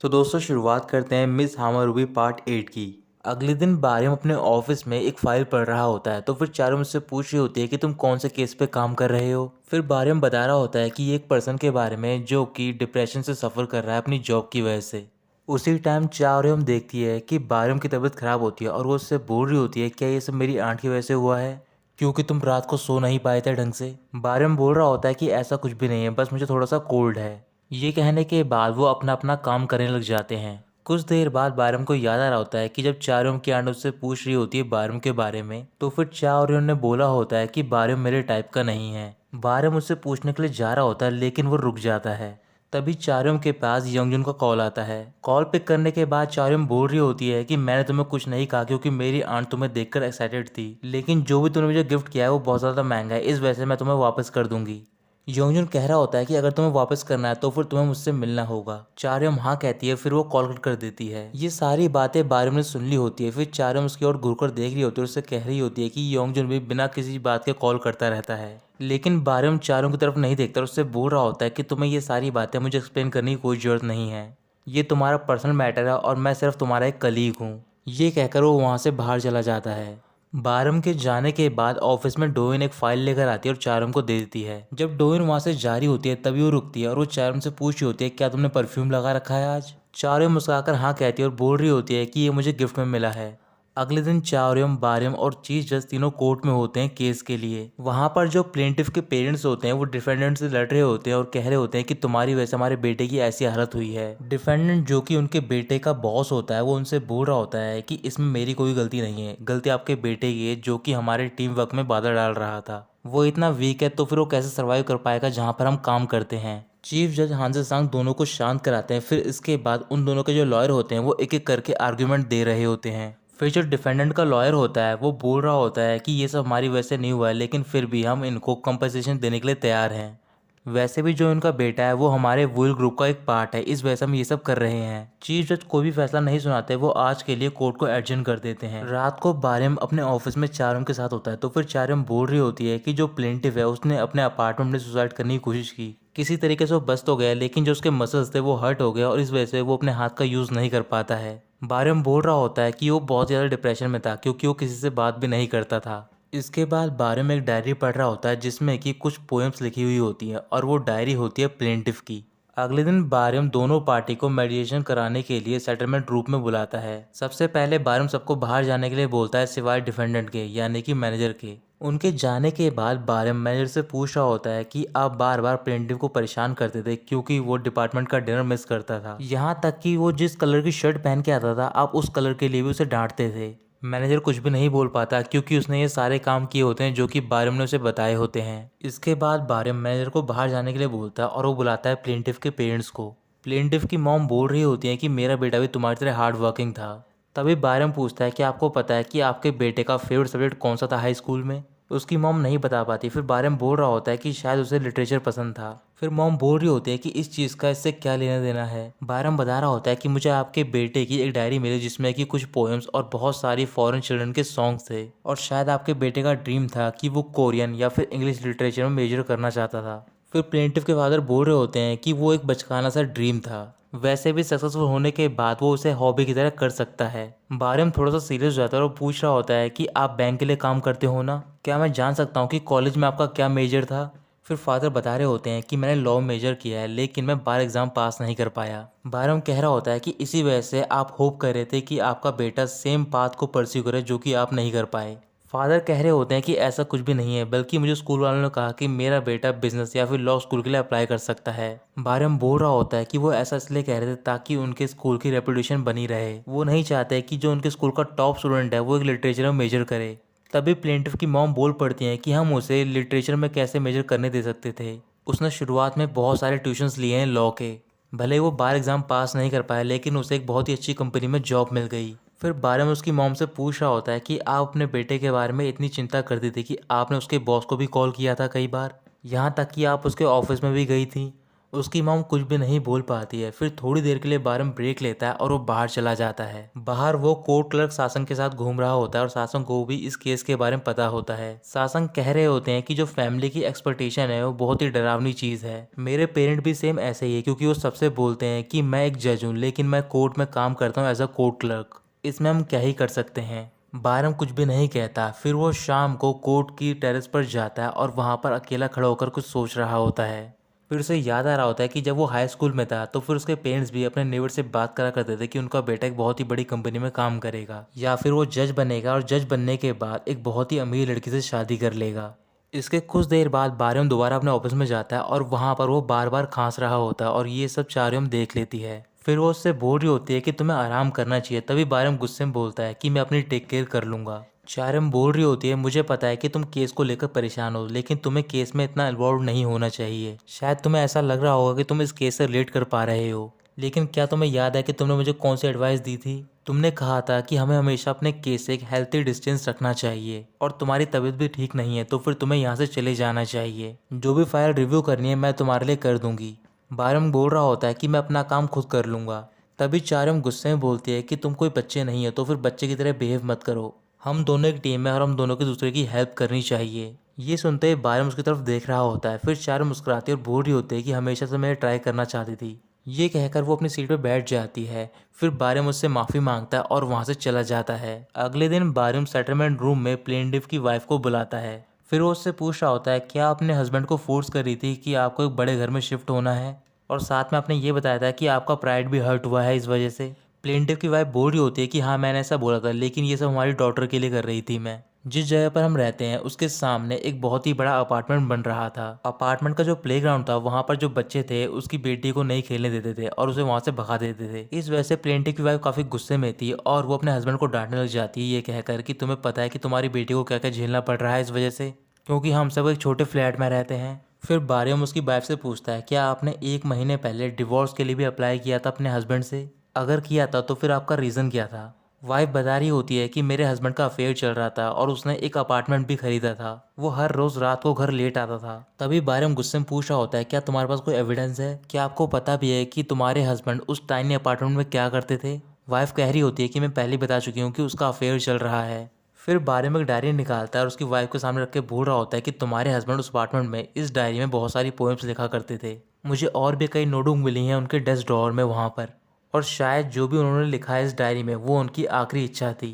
तो दोस्तों शुरुआत करते हैं मिस हामारूबी पार्ट 8 की। अगले दिन बारिम अपने ऑफिस में एक फाइल पढ़ रहा होता है तो फिर चारों मुझसे पूछ रही होती है कि तुम कौन से केस पे काम कर रहे हो। फिर बारिम बता रहा होता है कि ये एक पर्सन के बारे में जो कि डिप्रेशन से सफ़र कर रहा है अपनी जॉब की वजह से। उसी टाइम चारों देखती है कि बारिम की तबीयत खराब होती है और वो उससे बोल रही होती है क्या ये सब मेरी आंट की वजह से हुआ है क्योंकि तुम रात को सो नहीं पाए थे ढंग से। बारिम बोल रहा होता है कि ऐसा कुछ भी नहीं है, बस मुझे थोड़ा सा कोल्ड है। ये कहने के बाद वो अपना अपना काम करने लग जाते हैं। कुछ देर बाद बारम को याद आ रहा होता है कि जब चारों की आंट उससे पूछ रही होती है बारम के बारे में तो फिर चारों ने बोला होता है कि बारम मेरे टाइप का नहीं है। बारम उससे पूछने के लिए जा रहा होता है लेकिन वो रुक जाता है। तभी चारों के पास यंगजुन का कॉल आता है। कॉल पिक करने के बाद चारों बोल रही होती है कि मैंने तुम्हें कुछ नहीं कहा क्योंकि मेरी आंट तुम्हें देखकर एक्साइटेड थी, लेकिन जो भी तुमने मुझे गिफ्ट किया है वो बहुत ज़्यादा महंगा है, इस वजह से मैं तुम्हें वापस कर दूंगी। योंगजुन कह रहा होता है कि अगर तुम्हें वापस करना है तो फिर तुम्हें मुझसे मिलना होगा। चार्यम हाँ कहती है, फिर वो कॉल कट कर देती है। ये सारी बातें बारिम ने सुन ली होती है। फिर चार्यम उसकी ओर घूरकर देख रही होती है और उससे कह रही होती है कि योंगजुन भी बिना किसी बात के कॉल करता रहता है, लेकिन बारिम चारों की तरफ नहीं देखता और उससे बोल रहा होता है कि तुम्हें ये सारी बातें मुझे एक्सप्लेन करने की कोई ज़रूरत नहीं है, ये तुम्हारा पर्सनल मैटर है और मैं सिर्फ तुम्हारा एक कलीग हूँ। ये कहकर वो वहाँ से बाहर चला जाता है। बारम के जाने के बाद ऑफिस में डोइन एक फाइल लेकर आती है और चारम को दे देती है। जब डोइन वहां से जारी होती है तभी वो रुकती है और वो चारम से पूछ रही होती है क्या तुमने परफ्यूम लगा रखा है आज। चारम मुस्कुराकर हाँ कहती है और बोल रही होती है कि ये मुझे गिफ्ट में मिला है। अगले दिन चार्यम, बारिम और चीफ जज तीनों कोर्ट में होते हैं केस के लिए। वहां पर जो प्लेंटिफ के पेरेंट्स होते हैं वो डिफेंडेंट से लड़ रहे होते हैं और कह रहे होते हैं कि तुम्हारी वजह से हमारे बेटे की ऐसी हालत हुई है। डिफेंडेंट जो कि उनके बेटे का बॉस होता है वो उनसे बोल रहा होता है कि इसमें मेरी कोई गलती नहीं है, गलती आपके बेटे की है जो कि हमारे टीम वर्क में बाधा डाल रहा था। वो इतना वीक है तो फिर वो कैसे सर्वाइव कर पाएगा जहाँ पर हम काम करते हैं। चीफ जज हांसे सांग दोनों को शांत कराते हैं। फिर इसके बाद उन दोनों के जो लॉयर होते हैं वो एक एक करके आर्ग्यूमेंट दे रहे होते हैं। फिर जो डिफेंडेंट का लॉयर होता है वो बोल रहा होता है कि ये सब हमारी वजह से नहीं हुआ है, लेकिन फिर भी हम इनको कंपनसेशन देने के लिए तैयार हैं। वैसे भी जो इनका बेटा है वो हमारे वुल ग्रुप का एक पार्ट है, इस वजह से हम ये सब कर रहे हैं। चीफ जज कोई भी फैसला नहीं सुनाते, वो आज के लिए कोर्ट को एडजर्न कर देते हैं। रात को बारिम अपने ऑफिस में चारम के साथ होता है तो फिर चारम बोल रही होती है कि जो प्लेंटिफ है उसने अपने अपार्टमेंट में सुसाइड करने की कोशिश की, किसी तरीके से वो बच तो गया लेकिन जो उसके मसल्स थे वो हर्ट हो गए और इस वजह से वो अपने हाथ का यूज़ नहीं कर पाता है। बारिम बोल रहा होता है कि वो बहुत ज़्यादा डिप्रेशन में था क्योंकि वो किसी से बात भी नहीं करता था। इसके बाद बारिम एक डायरी पढ़ रहा होता है जिसमें कि कुछ पोएम्स लिखी हुई होती हैं और वो डायरी होती है प्लेंटिफ की। अगले दिन बारिम दोनों पार्टी को मेडिटेशन कराने के लिए सेटलमेंट रूप में बुलाता है। सबसे पहले बारिम सबको बाहर जाने के लिए बोलता है सिवाय डिफेंडेंट के यानी कि मैनेजर के। उनके जाने के बाद बारिम मैनेजर से पूछ रहा होता है कि आप बार बार प्लेंटिफ को परेशान करते थे क्योंकि वो डिपार्टमेंट का डिनर मिस करता था, यहाँ तक कि वो जिस कलर की शर्ट पहन के आता था आप उस कलर के लिए भी उसे डांटते थे। मैनेजर कुछ भी नहीं बोल पाता क्योंकि उसने ये सारे काम किए होते हैं जो कि बारिम ने उसे बताए होते हैं। इसके बाद बारिम मैनेजर को बाहर जाने के लिए बोलता है और वो बुलाता है प्लेंटिफ के पेरेंट्स को। प्लेंटिफ की मॉम बोल रही होती है कि मेरा बेटा भी तुम्हारी तरह हार्ड वर्किंग था। तभी बारिम पूछता है कि आपको पता है कि आपके बेटे का फेवरेट सब्जेक्ट कौन सा था हाई स्कूल में। उसकी मॉम नहीं बता पाती। फिर बारिम बोल रहा होता है कि शायद उसे लिटरेचर पसंद था। फिर मॉम बोल रही होती है कि इस चीज़ का इससे क्या लेना देना है। बारिम बता रहा होता है कि मुझे आपके बेटे की एक डायरी मिली जिसमें कि कुछ पोएम्स और बहुत सारी फॉरेन चिल्ड्रन के सॉन्ग्स थे और शायद आपके बेटे का ड्रीम था कि वो कोरियन या फिर इंग्लिश लिटरेचर में मेजर करना चाहता था। फिर प्लेंटिफ के फादर बोल रहे होते हैं कि वो एक बचकाना सा ड्रीम था, वैसे भी सक्सेसफुल होने के बाद वो उसे हॉबी की तरह कर सकता है। बारिम थोड़ा सा सीरियस हो जाता है और पूछ रहा होता है कि आप बैंक के लिए काम करते हो ना, क्या मैं जान सकता हूँ कि कॉलेज में आपका क्या मेजर था। फिर फादर बता रहे होते हैं कि मैंने लॉ मेजर किया है लेकिन मैं बार एग्जाम पास नहीं कर पाया। बारिम कह रहा होता है कि इसी वजह से आप होप कर रहे थे कि आपका बेटा सेम पाथ को परस्यू करे जो कि आप नहीं कर पाए। फादर कह रहे होते हैं कि ऐसा कुछ भी नहीं है, बल्कि मुझे स्कूल वालों ने कहा कि मेरा बेटा बिजनेस या फिर लॉ स्कूल के लिए अप्लाई कर सकता है। बारिम बोल रहा होता है कि वो ऐसा इसलिए कह रहे थे ताकि उनके स्कूल की रेपुटेशन बनी रहे। वो नहीं चाहते कि जो उनके स्कूल का टॉप स्टूडेंट है वो एक लिटरेचर में मेजर करे। तभी प्लेंटिफ की मॉम बोल पड़ती हैं कि हम उसे लिटरेचर में कैसे मेजर करने दे सकते थे। उसने शुरुआत में बहुत सारे ट्यूशन्स लिए हैं लॉ के, भले ही वो बार एग्ज़ाम पास नहीं कर पाया लेकिन उसे एक बहुत ही अच्छी कंपनी में जॉब मिल गई। फिर बारिम उसकी मॉम से पूछ रहा होता है कि आप अपने बेटे के बारे में इतनी चिंता करती थी कि आपने उसके बॉस को भी कॉल किया था कई बार, यहाँ तक कि आप उसके ऑफिस में भी गई थी। उसकी मॉम कुछ भी नहीं बोल पाती है। फिर थोड़ी देर के लिए बारम ब्रेक लेता है और वो बाहर चला जाता है। बाहर वो कोर्ट क्लर्क सासंग के साथ घूम रहा होता है और सासंग को भी इस केस के बारे में पता होता है। सासंग कह रहे होते हैं कि जो फैमिली की एक्सपेक्टेशन है वो बहुत ही डरावनी चीज़ है। मेरे पेरेंट भी सेम ऐसे ही है, क्योंकि वो सबसे बोलते हैं कि मैं एक जज हूँ लेकिन मैं कोर्ट में काम करता हूँ एज अ कोर्ट क्लर्क। इसमें हम क्या ही कर सकते हैं। बारम कुछ भी नहीं कहता। फिर वो शाम को कोर्ट की टेरेस पर जाता है और वहाँ पर अकेला खड़ा होकर कुछ सोच रहा होता है। फिर उसे याद आ रहा होता है कि जब वो हाई स्कूल में था तो फिर उसके पेरेंट्स भी अपने नेबर से बात करा करते थे कि उनका बेटा एक बहुत ही बड़ी कंपनी में काम करेगा या फिर वो जज बनेगा और जज बनने के बाद एक बहुत ही अमीर लड़की से शादी कर लेगा। इसके कुछ देर बाद बारम दोबारा अपने ऑफिस में जाता है और वहाँ पर वो बार बार खांस रहा होता है और ये सब चारियम देख लेती है। फिर वो उससे बोल रही होती है कि तुम्हें आराम करना चाहिए। तभी बारम गुस्से में बोलता है कि मैं अपनी टेक केयर कर लूँगा। चारियम बोल रही होती है मुझे पता है कि तुम केस को लेकर परेशान हो, लेकिन तुम्हें केस में इतना इन्वॉल्व नहीं होना चाहिए। शायद तुम्हें ऐसा लग रहा होगा कि तुम इस केस से रिलेट कर पा रहे हो, लेकिन क्या तुम्हें याद है कि तुमने मुझे कौन सी एडवाइस दी थी? तुमने कहा था कि हमें हमेशा अपने केस से एक हेल्थी डिस्टेंस रखना चाहिए और तुम्हारी तबीयत भी ठीक नहीं है तो फिर तुम्हें यहाँ से चले जाना चाहिए। जो भी फाइल रिव्यू करनी है मैं तुम्हारे लिए कर दूंगी। बारम बोल रहा होता है कि मैं अपना काम खुद कर लूँगा। तभी चारियम गुस्से में बोलती है कि तुम कोई बच्चे नहीं है तो फिर बच्चे की तरह बिहेव मत करो। हम दोनों एक टीम है और हम दोनों के दूसरे की हेल्प करनी चाहिए। ये सुनते ही बारम उसकी तरफ देख रहा होता है। फिर चारियम मुस्कुराती और बोल रही होती है कि हमेशा से मैं ट्राई करना चाहती थी। ये कहकर वो अपनी सीट पर बैठ जाती है। फिर बारम उससे माफ़ी मांगता है और वहाँ से चला जाता है। अगले दिन बारम सेटलमेंट रूम में प्लेनटिफ की वाइफ को बुलाता है। फिर वो उससे पूछ रहा होता है क्या अपने हस्बैंड को फोर्स कर रही थी कि आपको एक बड़े घर में शिफ्ट होना है, और साथ में आपने ये बताया था कि आपका प्राइड भी हर्ट हुआ है इस वजह से। प्लेंटिव की वाइफ बोल रही होती है कि हाँ मैंने ऐसा बोला था, लेकिन ये सब हमारी डॉटर के लिए कर रही थी। मैं जिस जगह पर हम रहते हैं उसके सामने एक बहुत ही बड़ा अपार्टमेंट बन रहा था। अपार्टमेंट का जो प्लेग्राउंड था वहाँ पर जो बच्चे थे उसकी बेटी को नहीं खेलने देते थे और उसे वहाँ से भगा देते थे। इस वजह से प्लेंटिव की वाइफ काफ़ी गुस्से में थी और वो अपने हस्बैंड को डांटने लग जाती है, ये कहकर कि तुम्हें पता है कि तुम्हारी बेटी को क्या क्या झेलना पड़ रहा है इस वजह से, क्योंकि हम सब एक छोटे फ्लैट में रहते हैं। फिर बारियम उसकी वाइफ से पूछता है क्या आपने 1 महीने पहले डिवोर्स के लिए भी अप्लाई किया था अपने हस्बैंड से? अगर किया था तो फिर आपका रीज़न क्या था? वाइफ बता रही होती है कि मेरे हस्बैंड का अफेयर चल रहा था और उसने एक अपार्टमेंट भी खरीदा था। वो हर रोज़ रात को घर लेट आता था। तभी बारियम गुस्से में पूछ रहा होता है क्या तुम्हारे पास कोई एविडेंस है? क्या आपको पता भी है कि तुम्हारे हस्बैंड उस टाइनी अपार्टमेंट में क्या करते थे? वाइफ कह रही होती है कि मैं पहले बता चुकी हूँ कि उसका अफेयर चल रहा है। फिर बारे में एक डायरी निकालता है और उसकी वाइफ के सामने रख के बोल रहा होता है कि तुम्हारे हस्बैंड उस अपार्टमेंट में इस डायरी में बहुत सारी पोएम्स लिखा करते थे। मुझे और भी कई नोटबुक मिली हैं उनके डेस्क ड्रॉअर में वहाँ पर, और शायद जो भी उन्होंने लिखा है इस डायरी में वो उनकी आखिरी इच्छा थी।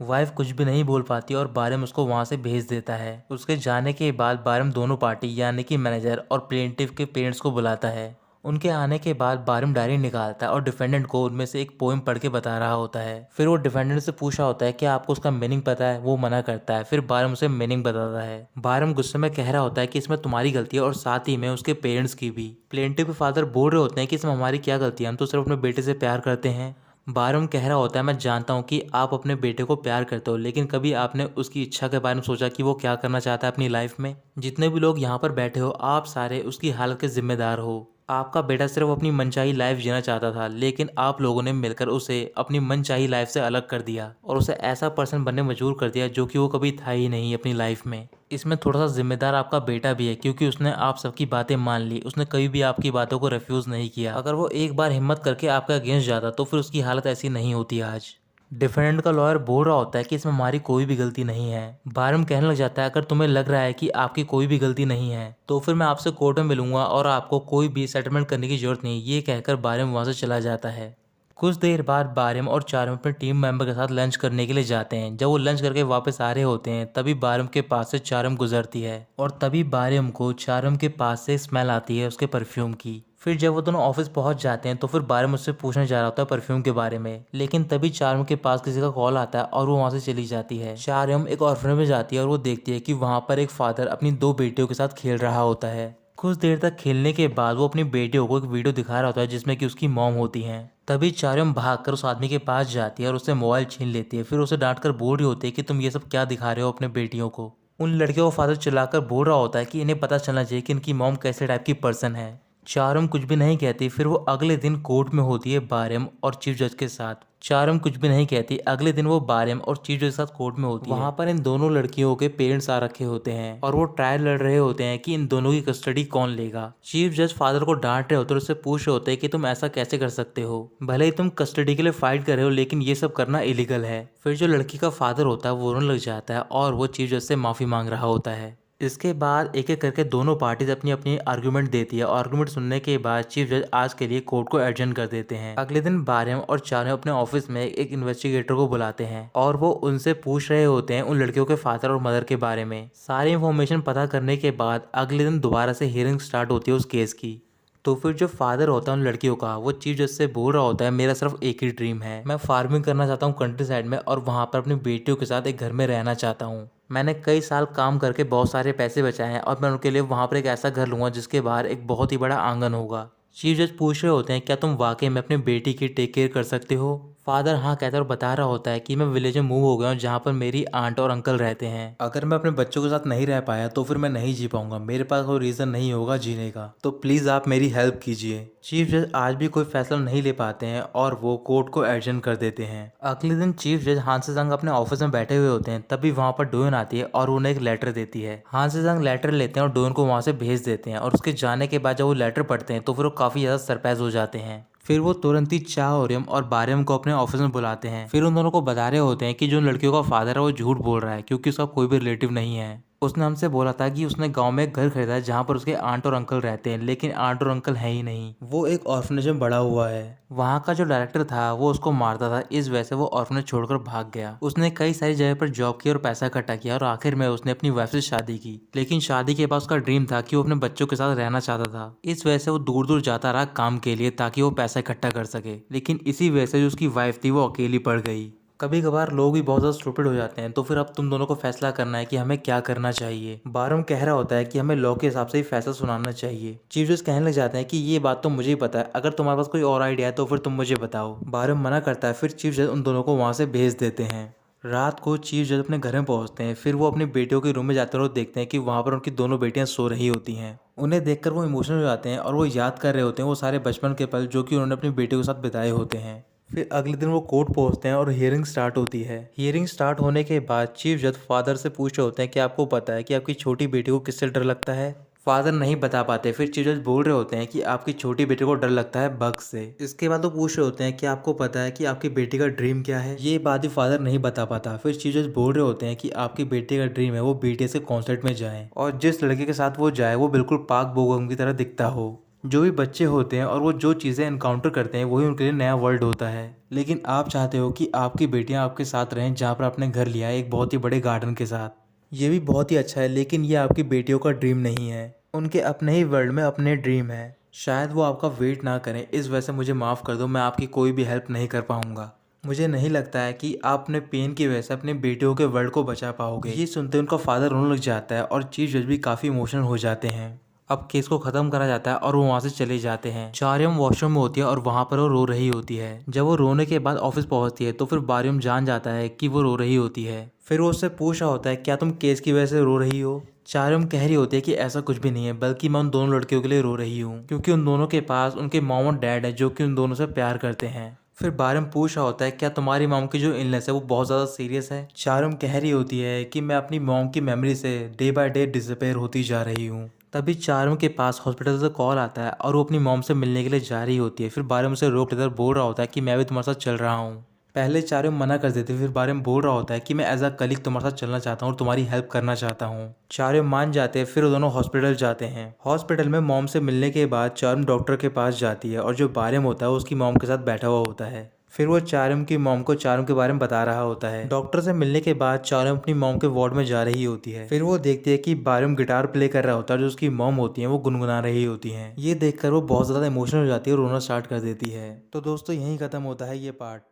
वाइफ कुछ भी नहीं बोल पाती और बारम उसको वहाँ से भेज देता है। उसके जाने के बाद बारम दोनों पार्टी यानी कि मैनेजर और प्लेंटिफ के पेरेंट्स को बुलाता है। उनके आने के बाद बारम डायरी निकालता है और डिफेंडेंट को उनमें से एक पोएम पढ़ के बता रहा होता है। फिर वो डिफेंडेंट से पूछा होता है कि आपको उसका मीनिंग पता है? वो मना करता है। फिर बारम उसे मीनिंग बताता है। बारम गुस्से में कह रहा होता है कि इसमें तुम्हारी गलती है और साथ ही में उसके पेरेंट्स की भी। प्लेंटिव के फादर बोल रहे होते हैं कि इसमें हमारी क्या गलती है, हम तो सिर्फ अपने बेटे से प्यार करते हैं। बारम कह रहा होता है मैं जानता हूँ कि आप अपने बेटे को प्यार करते हो, लेकिन कभी आपने उसकी इच्छा के बारे में सोचा कि वो क्या करना चाहता है अपनी लाइफ में? जितने भी लोग यहाँ पर बैठे हो आप सारे उसकी हालत के जिम्मेदार हो। आपका बेटा सिर्फ अपनी मनचाही लाइफ जीना चाहता था, लेकिन आप लोगों ने मिलकर उसे अपनी मनचाही लाइफ से अलग कर दिया और उसे ऐसा पर्सन बनने मजबूर कर दिया जो कि वो कभी था ही नहीं अपनी लाइफ में। इसमें थोड़ा सा जिम्मेदार आपका बेटा भी है, क्योंकि उसने आप सबकी बातें मान ली। उसने कभी भी आपकी बातों को रिफ्यूज़ नहीं किया। अगर वो एक बार हिम्मत करके आपके अगेंस्ट जाता तो फिर उसकी हालत ऐसी नहीं होती आज। डिफेंडेंट का लॉयर बोल रहा होता है कि इसमें हमारी कोई भी गलती नहीं है। बारम कहने लग जाता है अगर तुम्हें लग रहा है कि आपकी कोई भी गलती नहीं है तो फिर मैं आपसे कोर्ट में मिलूंगा और आपको कोई भी सेटलमेंट करने की जरूरत नहीं। ये कहकर बारम वहाँ से चला जाता है। कुछ देर बाद बारम और चारम अपने टीम मेंबर के साथ लंच करने के लिए जाते हैं। जब वो लंच करके वापस आ रहे होते हैं तभी बारम के पास से चारम गुजरती है और तभी बारम को चारम के पास से स्मेल आती है उसके परफ्यूम की। फिर जब वो दोनों ऑफिस पहुंच जाते हैं तो फिर बारम उससे पूछने जा रहा होता है परफ्यूम के बारे में, लेकिन तभी चारम के पास किसी का कॉल आता है और वो वहाँ से चली जाती है। चारम एक ऑर्फनेज में जाती है और वो देखती है कि वहाँ पर एक फादर अपनी 2 बेटियों के साथ खेल रहा होता है। कुछ देर तक खेलने के बाद वो अपनी बेटियों को एक वीडियो दिखा रहा होता है जिसमें कि उसकी मॉम होती हैं। तभी चारम भागकर उस आदमी के पास जाती है और उससे मोबाइल छीन लेती है। फिर उसे डांट कर बोल रही होती है कि तुम ये सब क्या दिखा रहे हो अपने बेटियों को। उन लड़कियों को फादर चिल्लाकर बोल रहा होता है कि इन्हें पता चलना चाहिए कि इनकी मॉम कैसे टाइप की पर्सन है, चारम कुछ भी नहीं कहती। फिर वो अगले दिन कोर्ट में होती है बारम और चीफ जज के साथ। चारम कुछ भी नहीं कहती। अगले दिन वो बारम और चीफ जज के साथ कोर्ट में होती है। वहाँ पर इन दोनों लड़कियों के पेरेंट्स आ रखे होते हैं और वो ट्रायल लड़ रहे होते हैं कि इन दोनों की कस्टडी कौन लेगा। चीफ जज फादर को डांट रहे होते हैं और उससे पूछ रहे होते हैं कि तुम ऐसा कैसे कर सकते हो, भले ही तुम कस्टडी के लिए फाइट कर रहे हो, लेकिन ये सब करना इलीगल है। फिर जो लड़की का फादर होता है वो रोने लग जाता है और वो चीफ जज से माफी मांग रहा होता है। इसके बाद एक एक करके दोनों पार्टीज अपनी अपनी आर्गुमेंट देती है और आर्गुमेंट सुनने के बाद चीफ जज आज के लिए कोर्ट को एडजर्न कर देते हैं। अगले दिन बारम और चारम अपने ऑफिस में एक इन्वेस्टिगेटर को बुलाते हैं और वो उनसे पूछ रहे होते हैं उन लड़कियों के फादर और मदर के बारे में। सारी इन्फॉर्मेशन पता करने के बाद अगले दिन दोबारा से हियरिंग स्टार्ट होती है उस केस की। तो फिर जो फादर होता है उन लड़कियों का, वो चीफ जज से बोल रहा होता है मेरा सिर्फ एक ही ड्रीम है, मैं फार्मिंग करना चाहता हूँ कंट्री साइड में और वहाँ पर अपनी बेटियों के साथ एक घर में रहना चाहता हूँ। मैंने कई साल काम करके बहुत सारे पैसे बचाए हैं और मैं उनके लिए वहाँ पर एक ऐसा घर लूँगा जिसके बाहर एक बहुत ही बड़ा आंगन होगा। चीफ जज पूछ रहे होते हैं क्या तुम वाकई में अपनी बेटी की टेक केयर कर सकते हो। फादर हाँ कहता है और बता रहा होता है कि मैं विलेज में मूव हो गया हूँ जहाँ पर मेरी आंट और अंकल रहते हैं। अगर मैं अपने बच्चों के साथ नहीं रह पाया तो फिर मैं नहीं जी पाऊंगा, मेरे पास कोई रीज़न नहीं होगा जीने का, तो प्लीज़ आप मेरी हेल्प कीजिए। चीफ जज आज भी कोई फैसला नहीं ले पाते हैं और वो कोर्ट को एडजर्न कर देते हैं। अगले दिन चीफ जज हांसेजंग अपने ऑफिस में बैठे हुए होते हैं, तभी वहाँ पर डोयन आती है और उन्हें एक लेटर देती है। हांसेजंग लेटर लेते हैं और डोयन को वहाँ से भेज देते हैं और उसके जाने के बाद जब वो लेटर पढ़ते हैं तो फिर वो काफ़ी ज़्यादा सरप्राइज हो जाते हैं। फिर वो तुरंत ही चाओरियम और बारम को अपने ऑफिस में बुलाते हैं। फिर उन दोनों को बता रहे होते हैं कि जो लड़कियों का फादर है वो झूठ बोल रहा है क्योंकि उसका कोई भी रिलेटिव नहीं है। उसने हमसे बोला था कि उसने गांव में एक घर खरीदा है जहाँ पर उसके आंट और अंकल रहते हैं, लेकिन आंट और अंकल है ही नहीं, वो एक ऑर्फनेज में बड़ा हुआ है। वहाँ का जो डायरेक्टर था वो उसको मारता था, इस वजह से वो ऑर्फनेज छोड़कर भाग गया। उसने कई सारी जगह पर जॉब की और पैसा इकट्ठा किया और आखिर में उसने अपनी वाइफ से शादी की, लेकिन शादी के बाद उसका ड्रीम था कि वो अपने बच्चों के साथ रहना चाहता था। इस वजह से वो दूर दूर जाता रहा काम के लिए ताकि वो पैसा इकट्ठा कर सके, लेकिन इसी वजह से जो उसकी वाइफ थी वो अकेली पड़ गई। कभी कभार लोग भी बहुत ज़्यादा स्टूपिड हो जाते हैं, तो फिर अब तुम दोनों को फैसला करना है कि हमें क्या करना चाहिए। बारम कह रहा होता है कि हमें लॉ के हिसाब से ही फैसला सुनाना चाहिए। चीफ जज कहने लग जाते हैं कि ये बात तो मुझे ही पता है, अगर तुम्हारे पास कोई और आइडिया है तो फिर तुम मुझे बताओ। बारम मना करता है, फिर चीफ जज उन दोनों को वहाँ से भेज देते हैं। रात को चीफ जज अपने घर में पहुंचते हैं। फिर वो अपनी बेटियों के रूम में जाते हैं और देखते हैं कि वहाँ पर उनकी दोनों बेटियां सो रही होती हैं। उन्हें देखकर वो इमोशनल हो जाते हैं और वो याद कर रहे होते हैं वो सारे बचपन के पल जो कि उन्होंने अपनी बेटियों के साथ बिताए होते हैं। फिर अगले दिन वो कोर्ट पहुंचते हैं और हियरिंग स्टार्ट होती है। हियरिंग स्टार्ट होने के बाद चीफ जज फादर से पूछ रहे होते हैं कि आपको पता है कि आपकी छोटी बेटी को किससे डर लगता है। फादर नहीं बता पाते। फिर चीफ जज बोल रहे होते हैं कि आपकी छोटी बेटी को डर लगता है बग से। इसके बाद वो पूछ रहे होते हैं कि आपको पता है कि आपकी बेटी का ड्रीम क्या है। ये बात भी फादर नहीं बता पाता। फिर चीफ जज बोल रहे होते हैं कि आपकी बेटी का ड्रीम है वो बीटीएस के कॉन्सर्ट में जाए और जिस लड़के के साथ वो जाए वो बिल्कुल पाक बोगम की तरह दिखता हो। जो भी बच्चे होते हैं और वो जो चीज़ें एनकाउंटर करते हैं वही उनके लिए नया वर्ल्ड होता है, लेकिन आप चाहते हो कि आपकी बेटियां आपके साथ रहें जहाँ पर आपने घर लिया है एक बहुत ही बड़े गार्डन के साथ। ये भी बहुत ही अच्छा है, लेकिन ये आपकी बेटियों का ड्रीम नहीं है, उनके अपने ही वर्ल्ड में अपने ड्रीम है। शायद वो आपका वेट ना करें, इस वजह से मुझे माफ़ कर दो, मैं आपकी कोई भी हेल्प नहीं कर पाऊंगा। मुझे नहीं लगता है कि आप अपने पेन की वजह से अपने बेटियों के वर्ल्ड को बचा पाओगे। ये सुनते उनका फादर रोने लग जाता है और चीफ जज भी काफ़ी इमोशनल हो जाते हैं। अब केस को खत्म करा जाता है और वो वहाँ से चले जाते हैं। चार्यम वॉशरूम में होती है और वहाँ पर वो रो रही होती है। जब वो रोने के बाद ऑफिस पहुँचती है तो फिर बारियम जान जाता है कि वो रो रही होती है। फिर वो उससे पूछ रहा होता है क्या तुम केस की वजह से रो रही हो। चार्यम कह रही होती है कि ऐसा कुछ भी नहीं है, बल्कि मैं उन दोनों लड़कियों के लिए रो रही हूँ क्योंकि उन दोनों के पास उनके मॉम और डैड है जो कि उन दोनों से प्यार करते हैं। फिर बारम पूछ रहा होता है क्या तुम्हारी मॉम की जो इलनेस है वो बहुत ज़्यादा सीरियस है। चार्यम कह रही होती है कि मैं अपनी मॉम की मेमोरी से डे बाय डे डिसअपेयर होती जा रही हूँ। तभी चार्यम के पास हॉस्पिटल से कॉल आता है और वो अपनी मॉम से मिलने के लिए जा रही होती है। फिर बारम उसे रोक लेकर बोल रहा होता है कि मैं भी तुम्हारे साथ चल रहा हूँ। पहले चार्यम मना कर देते, फिर बारम बोल रहा होता है कि मैं एज अ कलीग तुम्हारे साथ चलना चाहता हूँ और तुम्हारी हेल्प करना चाहता हूँ। चार्यम मान जाते हैं। फिर वो दोनों हॉस्पिटल जाते हैं। हॉस्पिटल में मॉम से मिलने के बाद चार्यम डॉक्टर के पास जाती है और जो बारम होता है वो उसकी मॉम के साथ बैठा हुआ होता है। फिर वो चार्यम की मॉम को चार्यम के बारे में बता रहा होता है। डॉक्टर से मिलने के बाद चार्यम अपनी मॉम के वार्ड में जा रही होती है। फिर वो देखती है कि बारम गिटार प्ले कर रहा होता है, जो उसकी मॉम होती है वो गुनगुना रही होती हैं। ये देखकर वो बहुत ज़्यादा इमोशनल हो जाती है और रोना स्टार्ट कर देती है। तो दोस्तों यहीं ख़त्म होता है ये पार्ट।